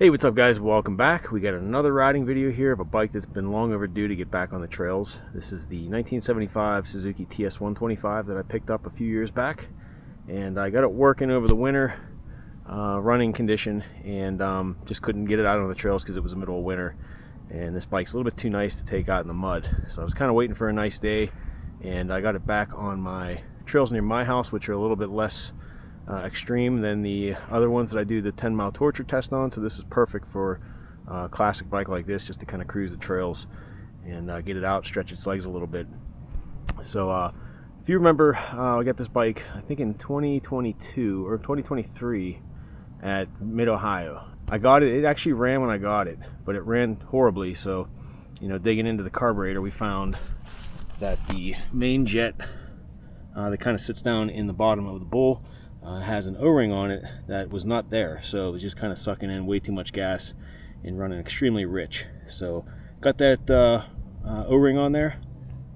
Hey, what's up guys? Welcome back. We got another riding video here of a bike that's been long overdue to get back on the trails. This is the 1975 Suzuki TS125 that I picked up a few years back, and I got it working over the winter, running condition, and just couldn't get it out on the trails because it was the middle of winter, and this bike's a little bit too nice to take out in the mud. So I was kind of waiting for a nice day, and I got it back on my trails near my house, which are a little bit less extreme than the other ones that I do the 10-mile torture test on. So this is perfect for a classic bike like this, just to kind of cruise the trails and get it out, stretch its legs a little bit. So if you remember, I got this bike I think in 2022 or 2023 at Mid-Ohio. I got it actually ran when I got it, but it ran horribly. So, you know, digging into the carburetor, we found that the main jet that kind of sits down in the bottom of the bowl has an O-ring on it that was not there, so it was just kind of sucking in way too much gas and running extremely rich. So got that O-ring on there,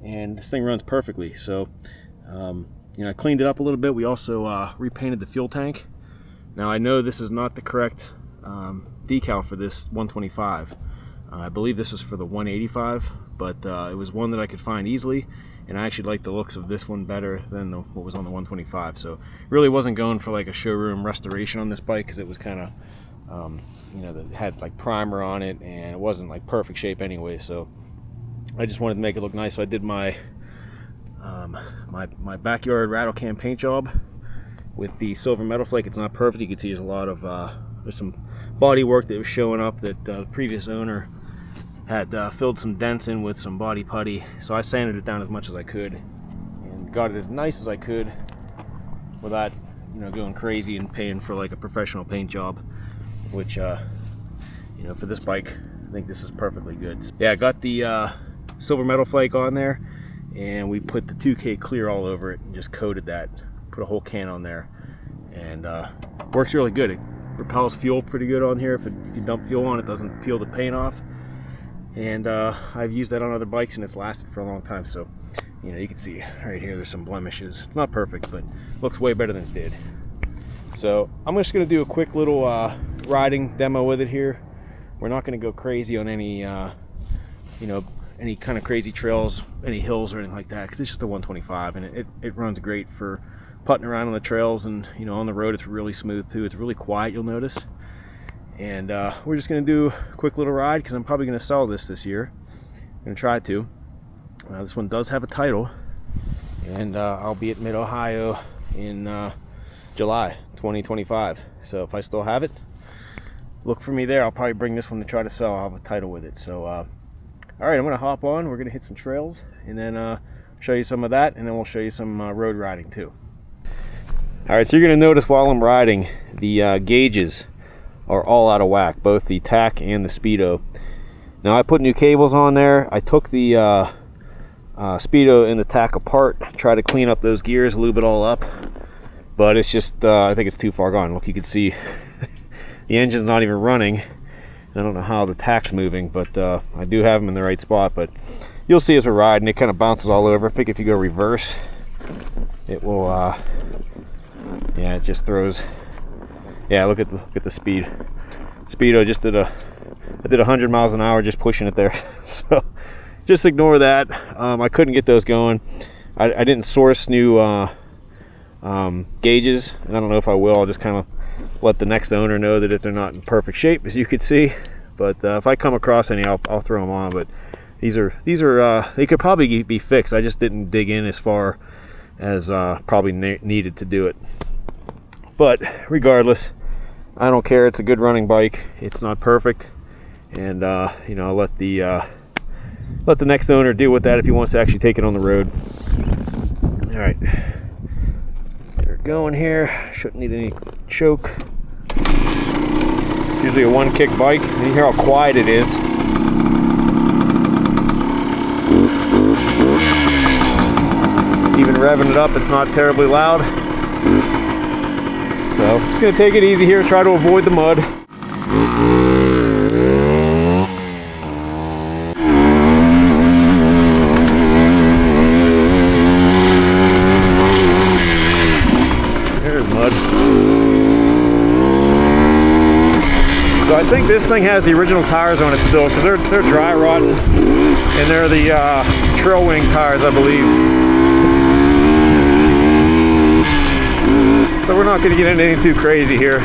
and this thing runs perfectly. So you know, I cleaned it up a little bit. We also repainted the fuel tank. Now I know this is not the correct decal for this 125. I believe this is for the 185, but it was one that I could find easily, and I actually like the looks of this one better than what was on the 125. So really wasn't going for like a showroom restoration on this bike, because it was kind of you know, that had like primer on it and it wasn't like perfect shape anyway. So I just wanted to make it look nice. So I did my my backyard rattle can paint job with the silver metal flake. It's not perfect. You can see there's a lot of there's some body work that was showing up that the previous owner had filled some dents in with some body putty. So I sanded it down as much as I could and got it as nice as I could without, you know, going crazy and paying for like a professional paint job, which you know, for this bike I think this is perfectly good. Yeah, I got the silver metal flake on there, and we put the 2K clear all over it and just coated that, put a whole can on there, and works really good. It repels fuel pretty good on here. If you dump fuel on it, doesn't peel the paint off. And I've used that on other bikes and it's lasted for a long time. So, you know, you can see right here there's some blemishes. It's not perfect, but looks way better than it did. So I'm just going to do a quick little riding demo with it here. We're not going to go crazy on any you know, any kind of crazy trails, any hills or anything like that, because it's just a 125, and it runs great for putting around on the trails, and you know, on the road it's really smooth too. It's really quiet, you'll notice. And we're just going to do a quick little ride, because I'm probably going to sell this year. I'm going to try to. This one does have a title, and I'll be at Mid-Ohio in July 2025. So if I still have it, look for me there. I'll probably bring this one to try to sell. I'll have a title with it. So all right, I'm going to hop on. We're going to hit some trails, and then show you some of that, and then we'll show you some road riding too. All right, so you're going to notice while I'm riding, the gauges are all out of whack, both the tack and the speedo. Now I put new cables on there. I took the speedo and the tack apart, try to clean up those gears, lube it all up, but it's just I think it's too far gone. Look, you can see the engine's not even running. I don't know how the tack's moving, but I do have them in the right spot. But you'll see as we're riding, it kind of bounces all over. I think if you go reverse, it will yeah, it just throws. Yeah, look at the speed. Speedo just did I did 100 miles an hour just pushing it there. So just ignore that. I couldn't get those going. I didn't source new gauges, and I don't know if I will. I'll just kind of let the next owner know that if they're not in perfect shape, as you can see. But if I come across any, I'll throw them on. But these are they could probably be fixed. I just didn't dig in as far as probably needed to do it. But regardless, I don't care. It's a good running bike. It's not perfect, and you know, I'll let the next owner deal with that if he wants to actually take it on the road. All right, we're going here. Shouldn't need any choke. It's usually a one-kick bike. You hear how quiet it is. Even revving it up, it's not terribly loud. So just gonna take it easy here, try to avoid the mud. There's mud. So I think this thing has the original tires on it still, because they're dry rotting, and they're the trail wing tires, I believe. So we're not going to get into anything too crazy here.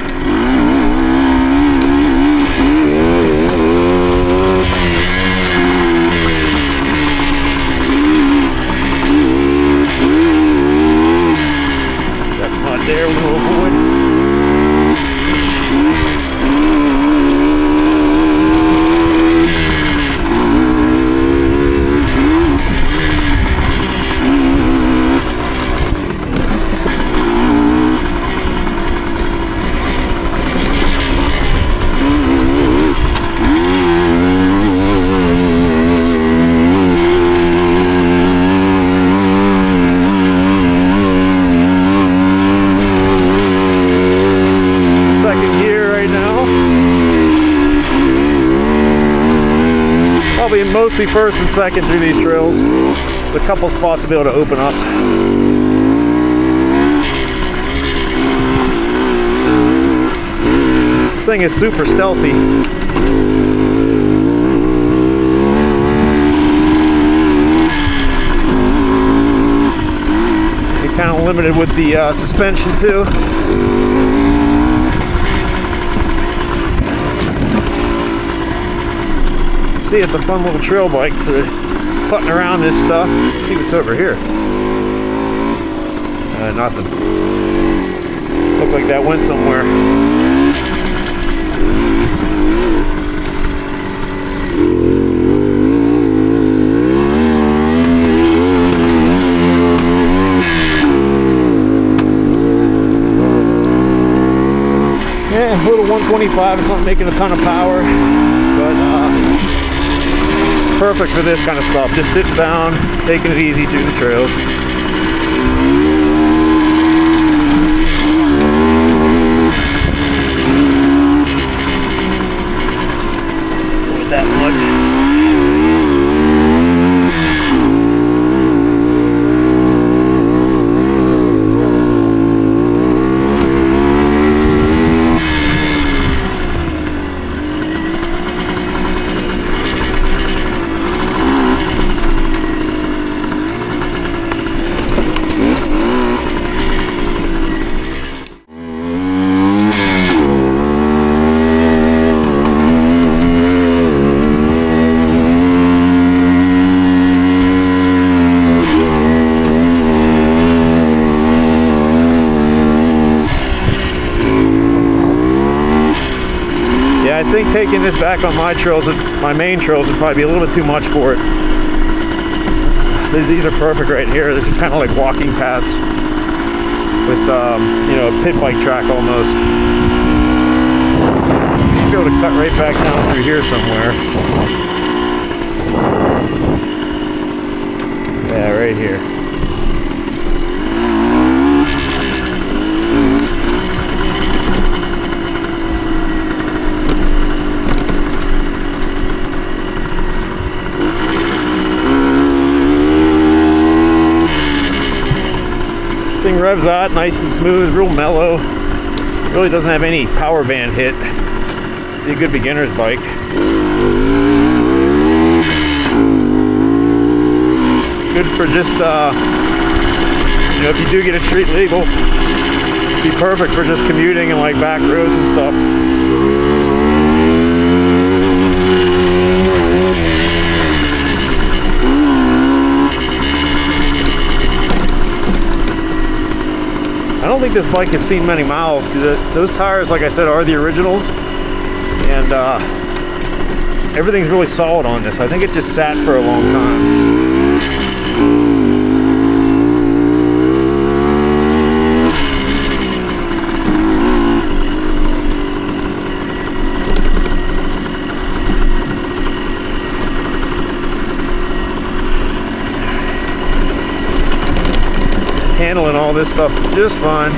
That mud there we'll avoid. Mostly first and second through these trails. There's a couple spots to be able to open up. This thing is super stealthy. You're kind of limited with the suspension too. See, it's a fun little trail bike for putting around this stuff. Let's see what's over here. Nothing. Looked like that went somewhere. Yeah, a little 125. It's not making a ton of power, but perfect for this kind of stuff. Just sitting down, taking it easy through the trails. With that mud. I think taking this back on my trails, my main trails, would probably be a little bit too much for it. These are perfect right here. This is kind of like walking paths with, you know, a pit bike track almost. You should be able to cut right back down through here somewhere. Yeah, right here. Thing revs out nice and smooth, real mellow. Really doesn't have any power band hit. Be a good beginner's bike. Good for just you know, if you do get a street legal, it'd be perfect for just commuting and like back roads and stuff. I don't think this bike has seen many miles because those tires, like I said, are the originals, and everything's really solid on this. I think it just sat for a long time. Handling all this stuff just fine.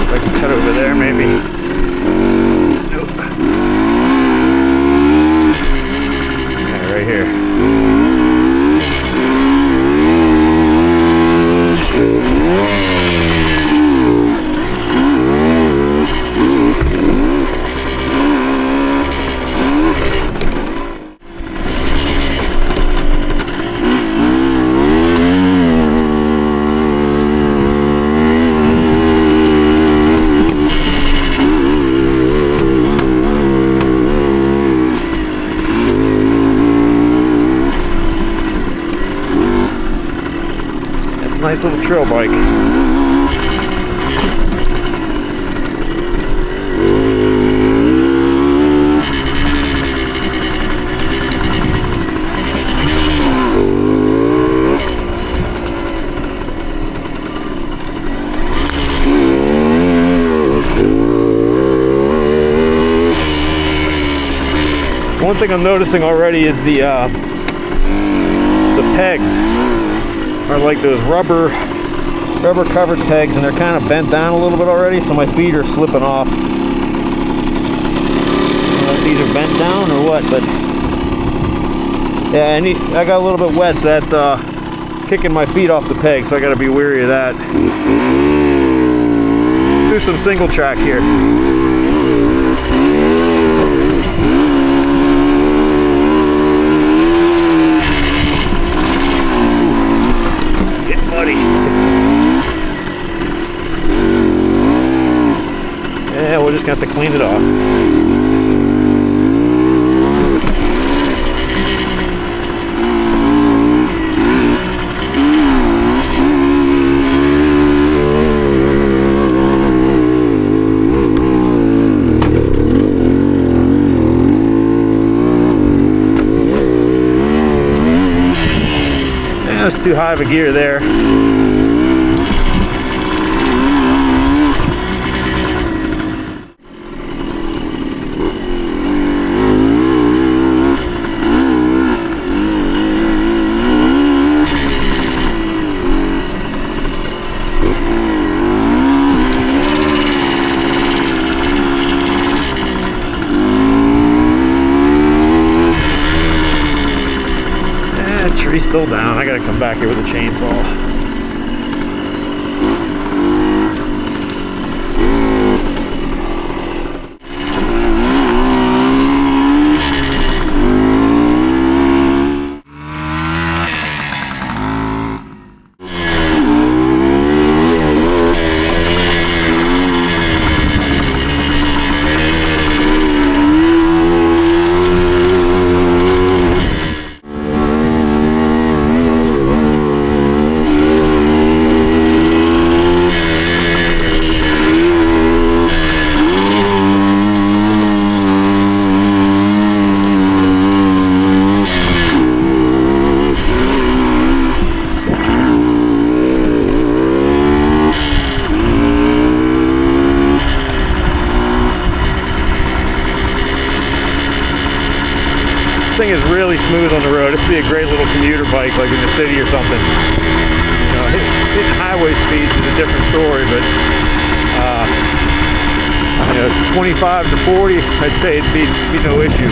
If I can cut over there, maybe. Nope. Yeah, right here. nice little trail bike. One thing I'm noticing already is the pegs are like those rubber covered pegs, and they're kind of bent down a little bit already, so my feet are slipping off. I don't know if these are bent down or what, but yeah, I got a little bit wet, so that's kicking my feet off the peg, so I got to be wary of that. Do some single track here. Yeah, we're just gonna have to clean it off. Yeah, that's too high of a gear there. Tree's still down. I gotta come back here with a chainsaw. Thing is really smooth on the road. This would be a great little commuter bike, like in the city or something. You know, hitting highway speeds is a different story, but you know, 25 to 40, I'd say it'd be no issue.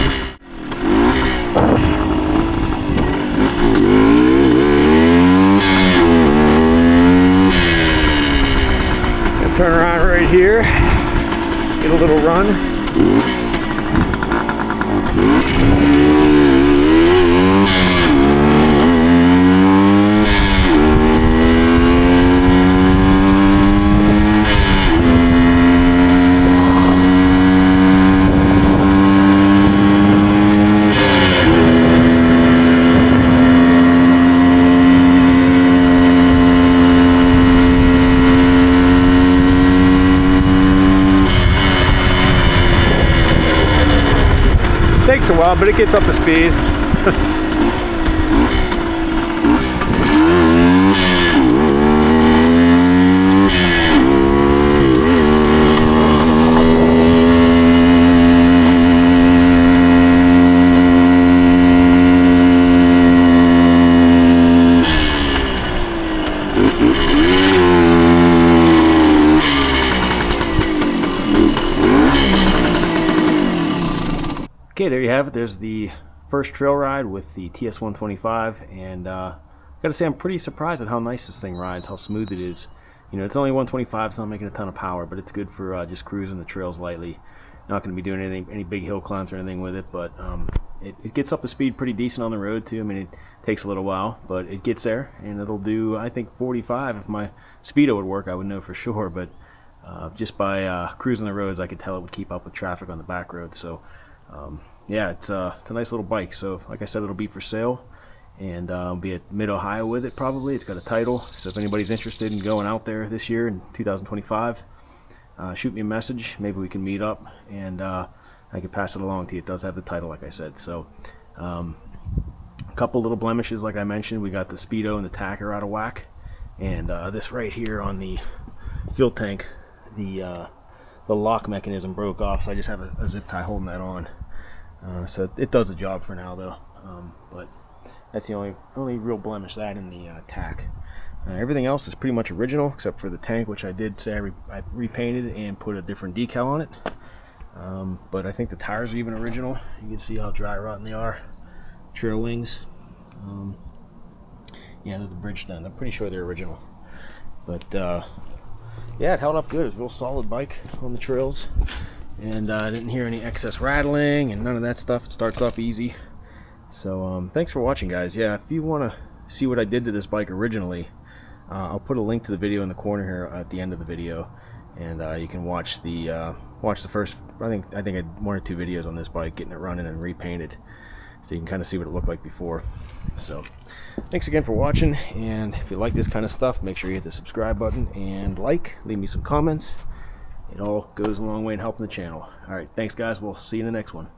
Gonna turn around right here, get a little run. Takes a while, but it gets up to speed. Okay, there you have it. There's the first trail ride with the TS125, and I gotta say I'm pretty surprised at how nice this thing rides, how smooth it is. You know, it's only 125, it's not making a ton of power, but it's good for just cruising the trails lightly. Not going to be doing any big hill climbs or anything with it, but it gets up to speed pretty decent on the road too. I mean, it takes a little while, but it gets there, and it'll do, I think, 45. If my speedo would work, I would know for sure, but just by cruising the roads, I could tell it would keep up with traffic on the back roads. So yeah, it's a nice little bike. So like I said, it'll be for sale, and I'll be at Mid-Ohio with it probably. It's got a title, so if anybody's interested in going out there this year in 2025, shoot me a message. Maybe we can meet up, and I can pass it along to you. It does have the title, like I said. So a couple little blemishes, like I mentioned. We got the speedo and the tacker out of whack, and this right here on the fuel tank, the lock mechanism broke off, so I just have a zip tie holding that on. So it does the job for now, though. But that's the only real blemish, that in the tack. Everything else is pretty much original, except for the tank, which I did say I repainted and put a different decal on it. But I think the tires are even original. You can see how dry rotten they are. Trail wings. Yeah, they're the Bridgestone. I'm pretty sure they're original. But yeah, it held up good. It was a real solid bike on the trails. And I didn't hear any excess rattling and none of that stuff. It starts up easy. So thanks for watching, guys. Yeah, if you want to see what I did to this bike originally, I'll put a link to the video in the corner here at the end of the video, and you can watch the first. I think I had 1 or 2 videos on this bike, getting it running and repainted, so you can kind of see what it looked like before. So thanks again for watching, and if you like this kind of stuff, make sure you hit the subscribe button and leave me some comments. It all goes a long way in helping the channel. All right, thanks guys. We'll see you in the next one.